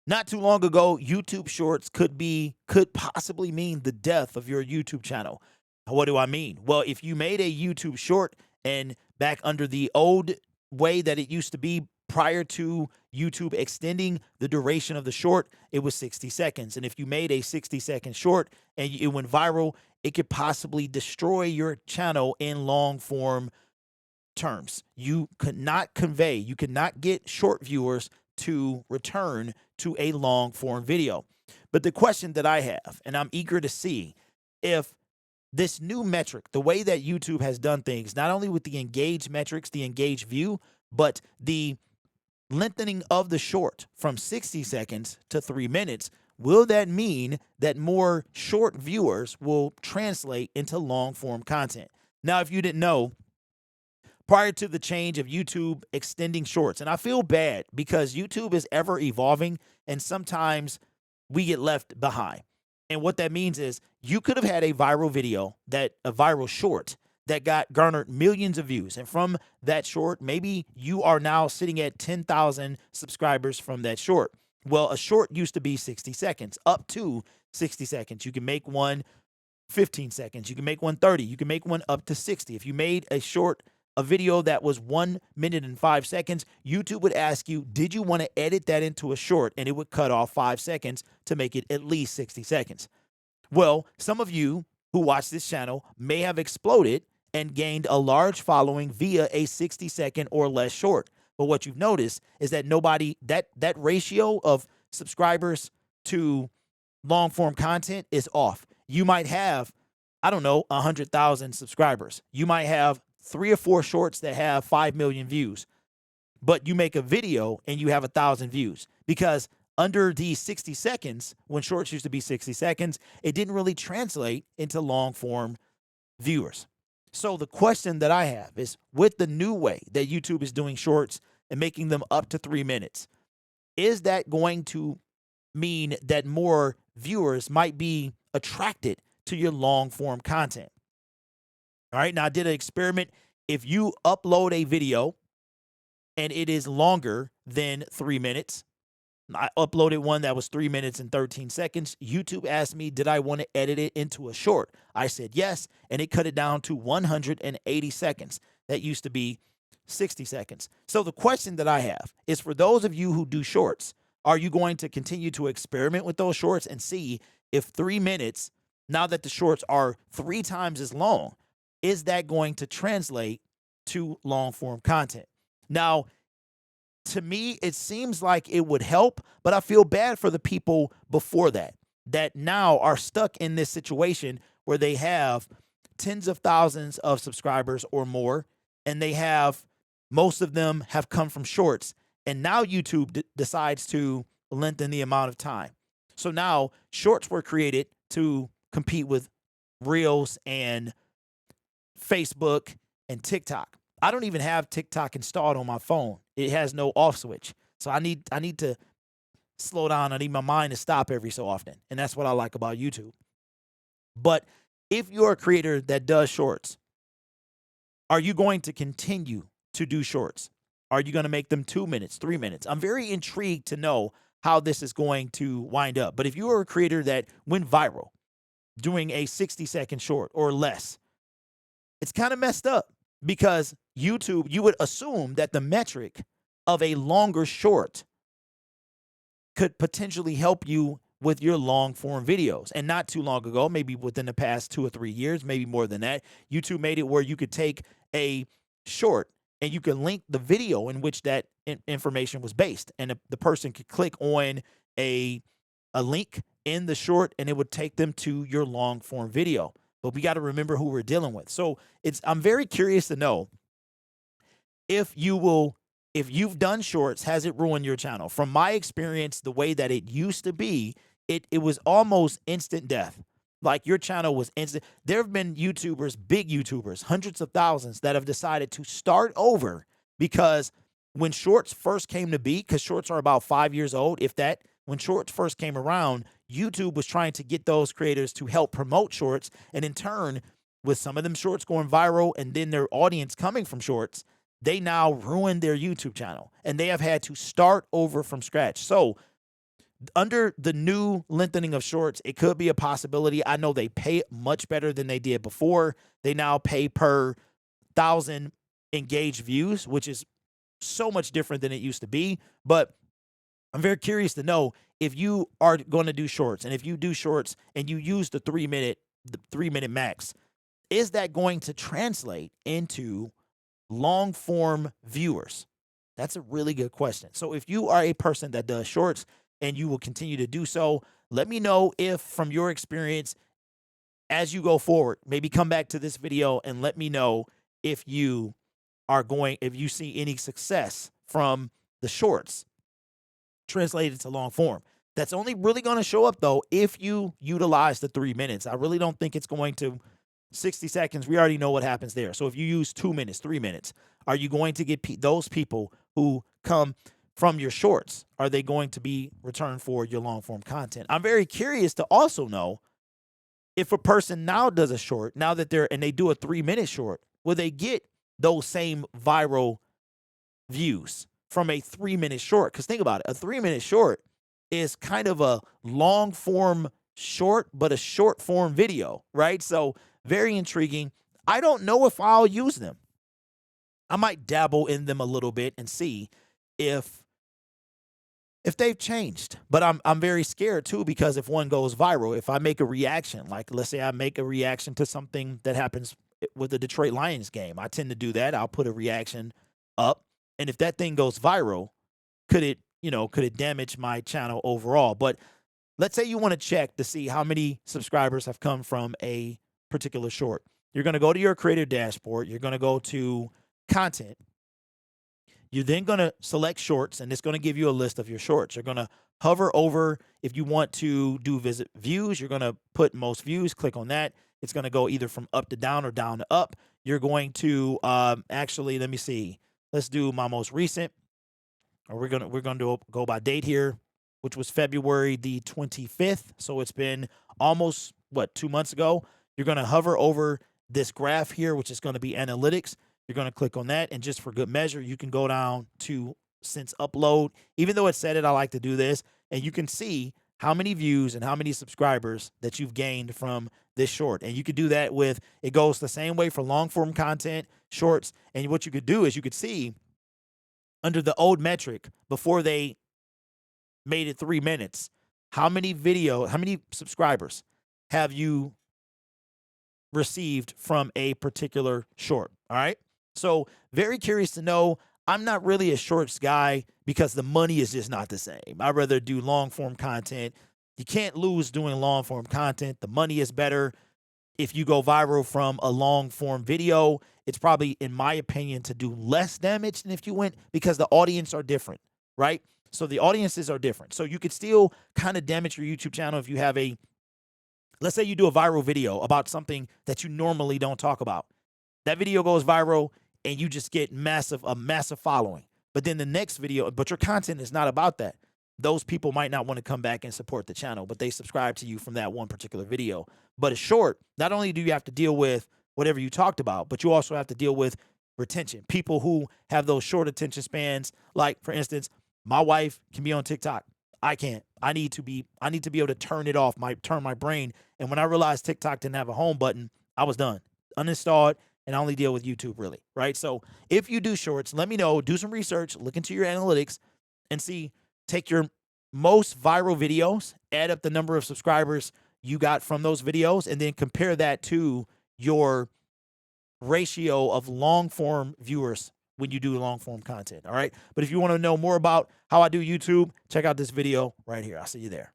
Not too long ago, YouTube Shorts could possibly mean the death of your YouTube channel. What do I mean? Well, if you made a YouTube Short and back under the old way that it used to be prior to YouTube extending the duration of the short, it was 60 seconds. And if you made a 60-second short and it went viral, it could possibly destroy your channel in long form terms. You could not convey, you could not get short viewers to return to a long form video. But the question that I have, and I'm eager to see if this new metric, the way that YouTube has done things, not only with the engaged metrics, the engaged view, but the lengthening of the short from 60 seconds to 3 minutes, will that mean that more short viewers will translate into long form content? Now, if you didn't know, prior to the change of YouTube extending shorts, and I feel bad because YouTube is ever evolving and sometimes we get left behind. And what that means is you could have had a viral video, a viral short that got garnered millions of views. And from that short, maybe you are now sitting at 10,000 subscribers from that short. Well, a short used to be 60 seconds, up to 60 seconds. You can make one 15 seconds. You can make one 30. You can make one up to 60. If you made a video that was 1 minute and 5 seconds, YouTube would ask you, did you want to edit that into a short? And it would cut off 5 seconds to make it at least 60 seconds. Well, some of you who watch this channel may have exploded and gained a large following via a 60-second or less short. But what you've noticed is that that ratio of subscribers to long form content is off. You might have, I don't know, 100,000 subscribers. You might have 3 or 4 shorts that have 5 million views, but you make a video and you have 1,000 views, because under the 60 seconds, when shorts used to be 60 seconds, it didn't really translate into long form viewers. So the question that I have is, with the new way that YouTube is doing shorts and making them up to 3 minutes, is that going to mean that more viewers might be attracted to your long form content? All right, now I did an experiment. If you upload a video and it is longer than 3 minutes, I uploaded one that was 3 minutes and 13 seconds. YouTube asked me, did I want to edit it into a short? I said yes, and it cut it down to 180 seconds. That used to be 60 seconds. So the question that I have is, for those of you who do shorts, are you going to continue to experiment with those shorts and see if 3 minutes, now that the shorts are 3 times as long, is that going to translate to long form content? Now, to me, it seems like it would help, but I feel bad for the people before that now are stuck in this situation where they have tens of thousands of subscribers or more, and most of them have come from shorts, and now YouTube decides to lengthen the amount of time. So now shorts were created to compete with Reels and Facebook and TikTok. I don't even have TikTok installed on my phone. It has no off switch. So I need to slow down. I need my mind to stop every so often. And that's what I like about YouTube. But if you're a creator that does shorts, are you going to continue to do shorts? Are you going to make them 2 minutes, 3 minutes? I'm very intrigued to know how this is going to wind up. But if you are a creator that went viral doing a 60-second short or less, it's kind of messed up, because YouTube, you would assume that the metric of a longer short could potentially help you with your long form videos. And not too long ago, maybe within the past 2 or 3 years, maybe more than that, YouTube made it where you could take a short and you could link the video in which that information was based. And the person could click on a link in the short and it would take them to your long form video. But we got to remember who we're dealing with. So I'm very curious to know if you've done shorts, has it ruined your channel? From my experience, the way that it used to be, it was almost instant death. Like, your channel was instant. There have been YouTubers, big YouTubers, hundreds of thousands, that have decided to start over, because when shorts first came to be, because shorts are about 5 years old, if that, when shorts first came around, YouTube was trying to get those creators to help promote shorts. And in turn, with some of them shorts going viral and then their audience coming from shorts, they now ruined their YouTube channel and they have had to start over from scratch. So Under the new lengthening of shorts, it could be a possibility. I know they pay much better than they did before. They now pay per 1,000 engaged views, which is so much different than it used to be. But I'm very curious to know if you are going to do shorts, and if you do shorts and you use the 3-minute max, is that going to translate into long form viewers? That's a really good question. So if you are a person that does shorts and you will continue to do so, let me know if from your experience as you go forward, maybe come back to this video and let me know if you if you see any success from the shorts translated to long form. That's only really going to show up though if you utilize the 3 minutes. I really don't think it's going to 60 seconds. We already know what happens there. So if you use 2 minutes, 3 minutes, are you going to get those people who come from your shorts? Are they going to be returned for your long form content? I'm very curious to also know if a person now does a short, now that they do a 3-minute short, will they get those same viral views from a 3-minute short? Because think about it, a 3-minute short is kind of a long form short, but a short form video, right? So very intriguing. I don't know if I'll use them. I might dabble in them a little bit and see if they've changed. But I'm very scared too, because if one goes viral, if I make a reaction, like let's say I make a reaction to something that happens with the Detroit Lions game, I tend to do that. I'll put a reaction up, and if that thing goes viral, could it damage my channel overall? But let's say you want to check to see how many subscribers have come from a particular short. You're going to go to your creator dashboard. You're going to go to content. You're then going to select shorts, and it's going to give you a list of your shorts. You're going to hover over, if you want to do visit views, you're going to put most views, click on that. It's going to go either from up to down or down to up. You're going to actually, let me see. Let's do my most recent. Or we're going to go by date here, which was February the 25th. So it's been almost 2 months ago. You're going to hover over this graph here, which is going to be analytics. You're going to click on that, and just for good measure, you can go down to since upload. Even though it said it, I like to do this, and you can see how many views and how many subscribers that you've gained from this short. And you could do that with, it goes the same way for long form content, shorts. And what you could do is you could see under the old metric before they made it 3 minutes, how many subscribers have you received from a particular short? All right. So very curious to know. I'm not really a shorts guy because the money is just not the same. I'd rather do long form content. You can't lose doing long form content. The money is better. If you go viral from a long form video, it's probably, in my opinion, to do less damage than if you went, because the audience are different, right? So the audiences are different. So you could still kind of damage your YouTube channel if you have let's say you do a viral video about something that you normally don't talk about. That video goes viral and you just get a massive following. But then the next video, but your content is not about that. Those people might not want to come back and support the channel, but they subscribe to you from that one particular video. But a short, not only do you have to deal with whatever you talked about, but you also have to deal with retention. People who have those short attention spans, like for instance, my wife can be on TikTok. I can't. I need to be able to turn it off, turn my brain. And when I realized TikTok didn't have a home button, I was done. Uninstalled, and I only deal with YouTube, really, right? So if you do shorts, let me know. Do some research, look into your analytics, and see, take your most viral videos, add up the number of subscribers you got from those videos, and then compare that to your ratio of long form viewers when you do long form content. All right. But if you want to know more about how I do YouTube, check out this video right here. I'll see you there.